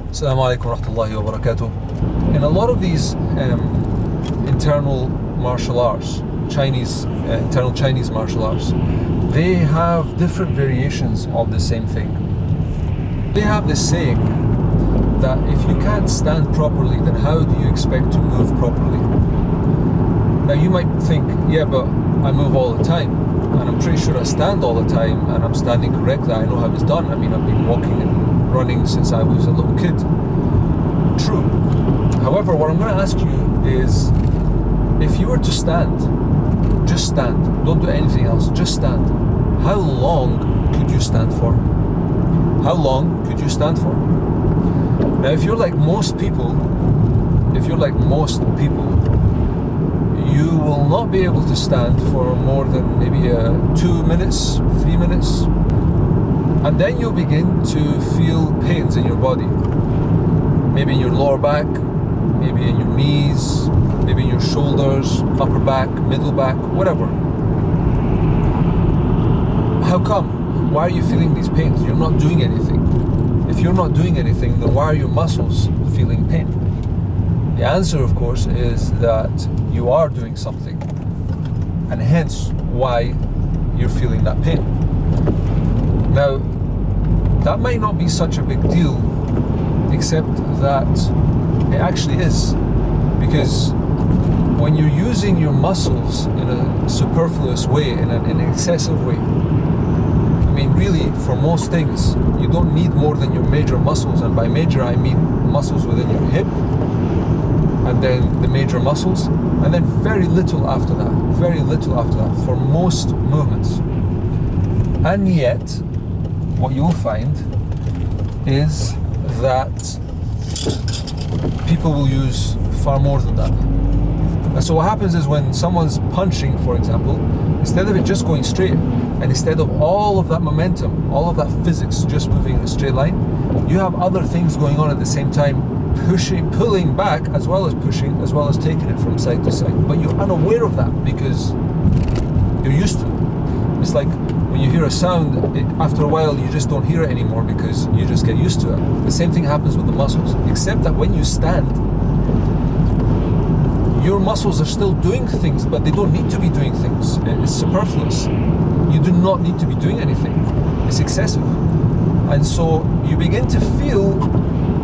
Assalamu alaikum wa rahmatullahi wa barakatuh. In a lot of these internal martial arts, internal Chinese martial arts, they have different variations of the same thing. They have this saying that if you can't stand properly, then how do you expect to move properly? Now you might think, yeah, but I move all the time, and I'm pretty sure I stand all the time, and I'm standing correctly, I know how it's done. I mean, I've been walking and running since I was a little kid. True. However, what I'm going to ask you is, if you were to stand, just stand, don't do anything else, just stand, how long could you stand for? How long could you stand for? Now, if you're like most people, you will not be able to stand for more than maybe 2 minutes, 3 minutes, and then you'll begin to feel pains in your body. Maybe in your lower back, maybe in your knees, maybe in your shoulders, upper back, middle back, whatever. How come? Why are you feeling these pains? You're not doing anything. If you're not doing anything, then why are your muscles feeling pain? The answer, of course, is that you are doing something, and hence why you're feeling that pain. Now, that might not be such a big deal, except that it actually is, because when you're using your muscles in a superfluous way, in an excessive way, I mean, really, for most things, you don't need more than your major muscles, and by major I mean muscles within your hip, and then the major muscles, and then very little after that, for most movements. And yet, what you'll find is that people will use far more than that. And so what happens is, when someone's punching, for example, instead of it just going straight, and instead of all of that momentum, all of that physics just moving in a straight line, you have other things going on at the same time, pulling back as well as pushing, as well as taking it from side to side. But you're unaware of that because you're used to it. It's like when you hear a sound, after a while you just don't hear it anymore because you just get used to it. The same thing happens with the muscles, except that when you stand, your muscles are still doing things, but they don't need to be doing things. It's superfluous. You do not need to be doing anything. It's excessive. And so you begin to feel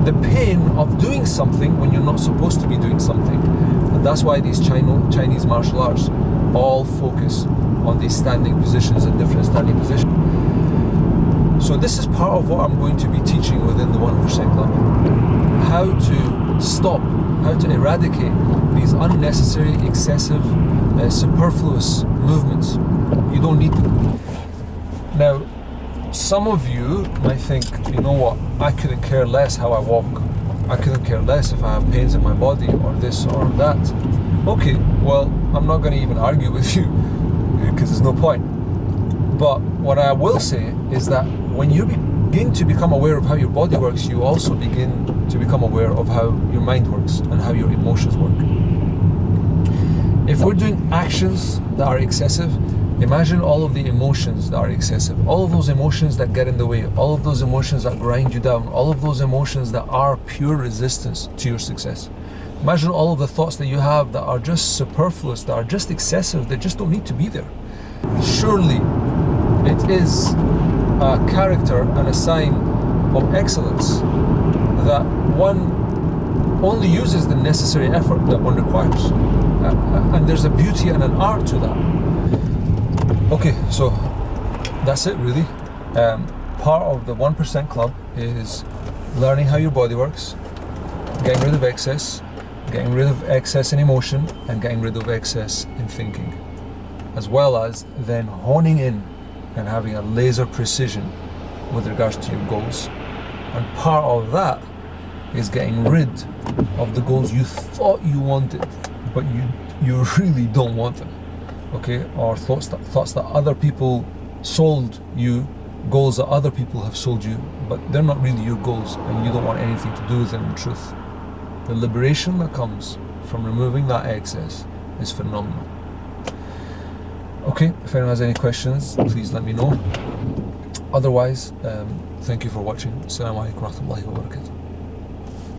the pain of doing something when you're not supposed to be doing something. And that's why these Chinese martial arts all focus on these standing positions and different standing positions. So this is part of what I'm going to be teaching within the 1% Club. How to stop, how to eradicate these unnecessary, excessive, superfluous movements. You don't need them. Now, some of you might think, you know what, I couldn't care less how I walk. I couldn't care less if I have pains in my body or this or that. Okay, well, I'm not going to even argue with you because there's no point. But what I will say is that when you begin to become aware of how your body works, you also begin to become aware of how your mind works and how your emotions work. If we're doing actions that are excessive, imagine all of the emotions that are excessive, all of those emotions that get in the way, all of those emotions that grind you down, all of those emotions that are pure resistance to your success. Imagine all of the thoughts that you have that are just superfluous, that are just excessive, that just don't need to be there. Surely it is a character and a sign of excellence that one only uses the necessary effort that one requires. And there's a beauty and an art to that. Okay, so that's it really. Part of the 1% Club is learning how your body works, getting rid of excess, getting rid of excess in emotion, and getting rid of excess in thinking, as well as then honing in and having a laser precision with regards to your goals. And part of that is getting rid of the goals you thought you wanted, but you really don't want them. Okay, or thoughts that other people sold you, goals that other people have sold you, but they're not really your goals, and you don't want anything to do with them in truth. The liberation that comes from removing that excess is phenomenal. Okay, if anyone has any questions, please let me know. Otherwise, thank you for watching. Assalamu alaikum wa rahmatullahi wa barakatuh.